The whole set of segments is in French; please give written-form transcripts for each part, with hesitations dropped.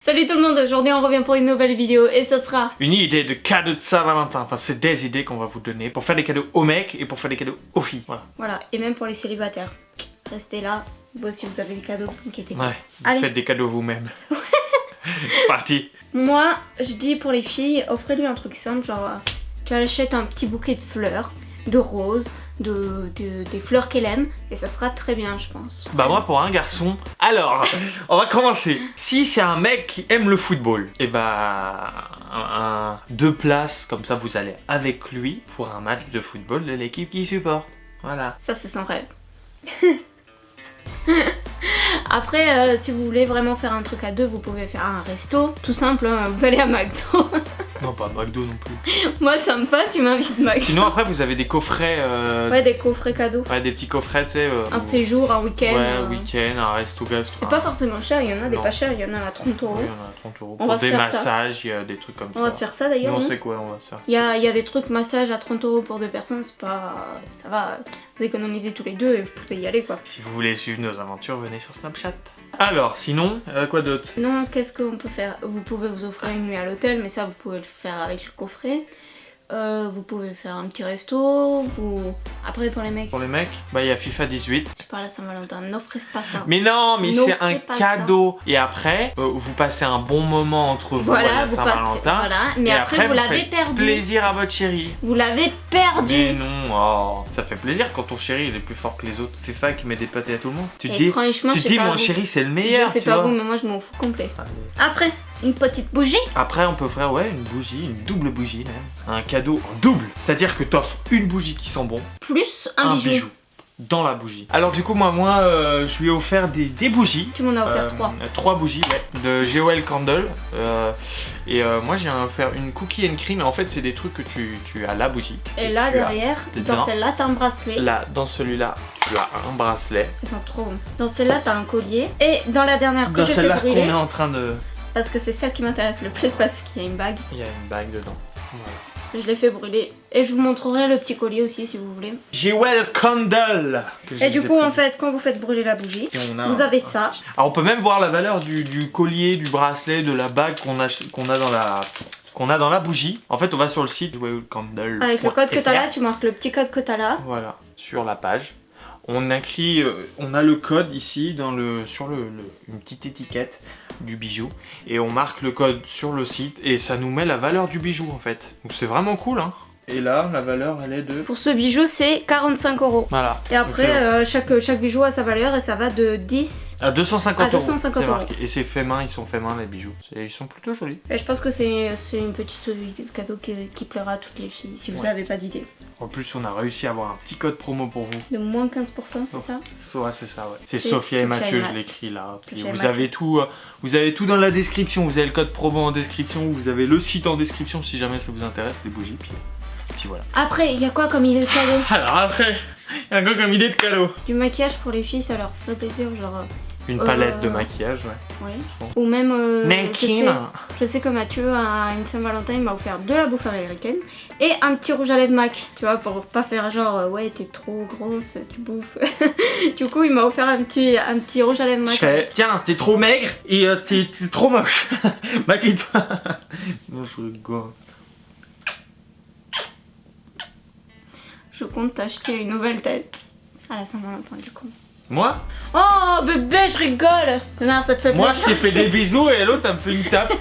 Salut tout le monde, aujourd'hui on revient pour une nouvelle vidéo et ce sera une idée de cadeau de Saint-Valentin. Enfin, c'est des idées qu'on va vous donner pour faire des cadeaux aux mecs et pour faire des cadeaux aux filles. Voilà, et même pour les célibataires. Restez là, vous aussi vous avez des cadeaux, vous inquiétez pas. Ouais, vous faites des cadeaux vous-même. C'est parti. Moi, je dis pour les filles, offrez-lui un truc simple, genre tu achètes un petit bouquet de fleurs, de roses, des fleurs qu'elle aime, et ça sera très bien, je pense. Bah moi pour un garçon, alors on va commencer. Si c'est un mec qui aime le football, et bah 2 places, comme ça vous allez avec lui pour un match de football de l'équipe qu'il supporte. Voilà. Ça c'est son rêve. Après, si vous voulez vraiment faire un truc à deux, vous pouvez faire un resto. Tout simple, hein, vous allez à McDo. Non, pas McDo non plus. Moi, sympa, tu m'invites McDo. Sinon, après, vous avez des coffrets. Ouais, des coffrets cadeaux. Ouais, des petits coffrets, tu sais. Un séjour, un week-end. Ouais, un week-end, un resto gastro. C'est pas forcément cher, il y en a des pas chers, il y en a à 30 euros. Oui, il y en a à 30 euros. On va Pour se des faire massages, il y a des trucs comme ça. On va se faire ça d'ailleurs. Non, c'est quoi, on va se faire. Il y a des trucs massage à 30 euros pour 2 personnes, c'est pas. Ça va, vous économisez tous les deux et vous pouvez y aller quoi. Si vous voulez suivre nos aventures, venez sur Snapchat. Alors, sinon, quoi d'autre? Non, qu'est-ce qu'on peut faire? Vous pouvez vous offrir une nuit à l'hôtel, mais ça vous pouvez le faire avec le coffret. Vous pouvez faire un petit resto, Après pour les mecs. Pour les mecs, bah il y a FIFA 18. Je parle à Saint-Valentin, n'offrez pas ça. Mais non, mais c'est un pas cadeau. Et après, vous passez un bon moment entre vous à la Saint-Valentin. Voilà, mais et après vous l'avez faites perdu. Plaisir à votre chéri. Vous l'avez perdu. Mais non, oh, ça fait plaisir quand ton chéri il est plus fort que les autres. Fais pas qui met des pâtés à tout le monde. Tu te dis, mon chéri c'est le meilleur. Je sais pas vous, mais moi je m'en fous complet. Allez. Après, une petite bougie. Après, on peut faire une bougie, une double bougie même. Un cadeau en double. C'est-à-dire que t'offres une bougie qui sent bon. Plus un bijou. Dans la bougie. Alors du coup moi je lui ai offert des bougies. Tu m'en as offert 3. 3 bougies, ouais, de GOL Candle. Moi j'ai offert une cookie and cream. Et en fait c'est des trucs que tu as la bougie. Et là derrière, dans celle-là t'as un bracelet. Là, dans celui-là, tu as un bracelet. Ils sont trop bons. Dans celle-là t'as un collier. Et dans la dernière que dans j'ai fait celle-là brûler. qu'on est en train de... Parce que c'est celle qui m'intéresse le plus parce qu'il y a une bague. Il y a une bague dedans. Voilà. Je l'ai fait brûler. Et je vous montrerai le petit collier aussi si vous voulez. GOL Candle. Et du coup en fait quand vous faites brûler la bougie, vous avez ça. Alors on peut même voir la valeur du collier, du bracelet, de la bague qu'on a dans la bougie. En fait on va sur le site GOL Candle. Avec le code que t'as là, tu marques le petit code que t'as là. Voilà, sur la page. On écrit, on a le code ici sur une petite étiquette du bijou et on marque le code sur le site et ça nous met la valeur du bijou en fait. Donc c'est vraiment cool hein. Et là la valeur elle est de... Pour ce bijou c'est 45 euros. Voilà. Et après chaque bijou a sa valeur et ça va de 10 à 250 euros. 250 euros. Et c'est fait main, ils sont faits main les bijoux. Ils sont plutôt jolis. Et je pense que c'est une petite idée de cadeau qui plaira à toutes les filles si vous n'avez pas d'idée. En plus on a réussi à avoir un petit code promo pour vous. De moins 15%, c'est ça? Ouais c'est ça ouais. C'est Sophia et Mathieu, je l'écris là. Vous avez tout dans la description, vous avez le code promo en description, vous avez le site en description si jamais ça vous intéresse, les bougies, puis voilà. Après, il y a quoi comme idée de cadeau? Alors après, il y a quoi comme idée de cadeau? Du maquillage pour les filles, ça leur fait plaisir, genre... Une palette de maquillage, ouais. Oui. Bon. Ou même... je sais que Mathieu, à une Saint-Valentin, il m'a offert de la bouffe américaine et un petit rouge à lèvres MAC, tu vois, pour pas faire genre, ouais, t'es trop grosse, tu bouffes. Du coup, il m'a offert un petit rouge à lèvres MAC. Je fais, tiens, t'es trop maigre et t'es trop moche. Maquille-toi. Non, je rigole. Je compte t'acheter une nouvelle tête à la Saint-Valentin, du coup. Moi? Oh bébé, je rigole! Connard, ça te fait plaisir? Moi, je t'ai fait des bisous et l'autre, elle me fait une tape.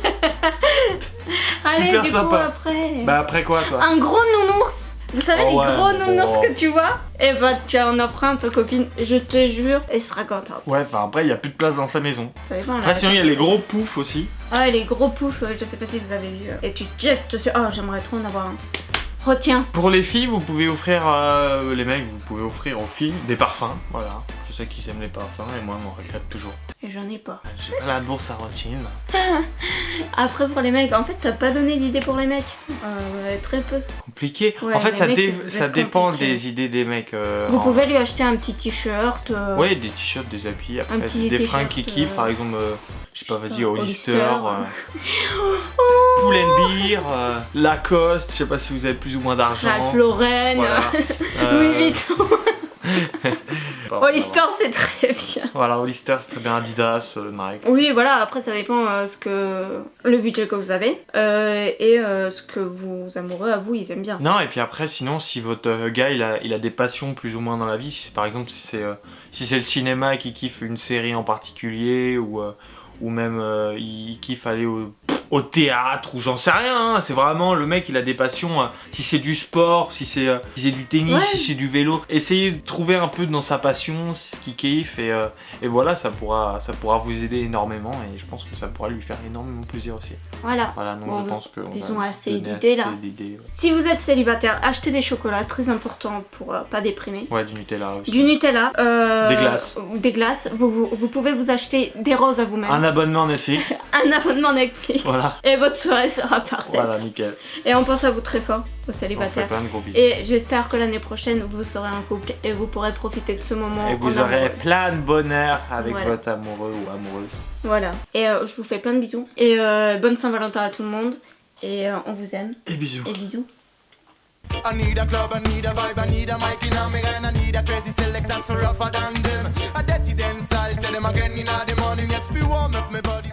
Allez, super du sympa. coup, après... Bah après quoi, toi? Un gros nounours! Vous savez, les gros nounours que tu vois? Et bah, tu en offres un à ta copine, je te jure, elle sera contente. Ouais, enfin après, il y a plus de place dans sa maison. Ça dépend, là. Après, sinon, il y a les gros poufs aussi. Ah, les gros poufs, je sais pas si vous avez vu. Et tu te jettes dessus. Oh, j'aimerais trop en avoir un. Retiens. Pour les filles, vous pouvez offrir, les mecs, vous pouvez offrir aux filles des parfums, voilà. Je sais qu'ils aiment les parfums et moi, m'en regrette toujours. Et j'en ai pas. J'ai pas la bourse à Rothschild. Après, pour les mecs, en fait, t'as pas donné d'idée pour les mecs. Très peu. Compliqué. Ouais, en fait, mecs, ça dépend des idées des mecs. Vous pouvez lui acheter un petit t-shirt. Ouais, des t-shirts, des habits, après des fringues qui kiffent, par exemple, je sais pas, vas-y, Hollister, Pull & Bear, Lacoste, je sais pas si vous avez plus ou moins d'argent. Ralph Lauren, voilà. Louis Vuitton. Hollister, c'est très bien. Voilà, Hollister, c'est très bien. Adidas, Nike. Oui, voilà, après ça dépend le budget que vous avez et ce que vos amoureux à vous ils aiment bien. Non, et puis après, sinon, si votre gars il a des passions plus ou moins dans la vie, par exemple si c'est le cinéma qui kiffe une série en particulier ou même il kiffe aller au théâtre ou j'en sais rien, hein. C'est vraiment le mec il a des passions, si c'est du sport, si c'est du tennis, Ouais. si c'est du vélo, essayez de trouver un peu dans sa passion ce qu'il kiffe et voilà ça pourra vous aider énormément et je pense que ça pourra lui faire énormément plaisir aussi. Voilà. Voilà, donc Bon, je pense que ils ont assez d'idées là. Ouais. Si vous êtes célibataire, achetez des chocolats, très important pour pas déprimer. Ouais, du Nutella aussi. Du Nutella. Des glaces. Des glaces. Vous pouvez vous acheter des roses à vous-même. Un abonnement Netflix. Un abonnement Netflix. Voilà. Et votre soirée sera parfaite. Voilà, nickel. Et on pense à vous très fort, aux On fait célibataires. plein de gros bisous. Et j'espère que l'année prochaine, vous serez en couple et vous pourrez profiter de ce moment. Et vous en aurez amoureux. plein de bonheur avec Voilà. votre amoureux ou amoureuse. Voilà. Et je vous fais plein de bisous. Et bonne Saint-Valentin à tout le monde. Et on vous aime. Et bisous. Et bisous. I need a club, I need a vibe, I need a mic in me and I need a crazy selector so rougher than them. A dirty dance, I'll tell them again in the morning. Yes, we warm up my body.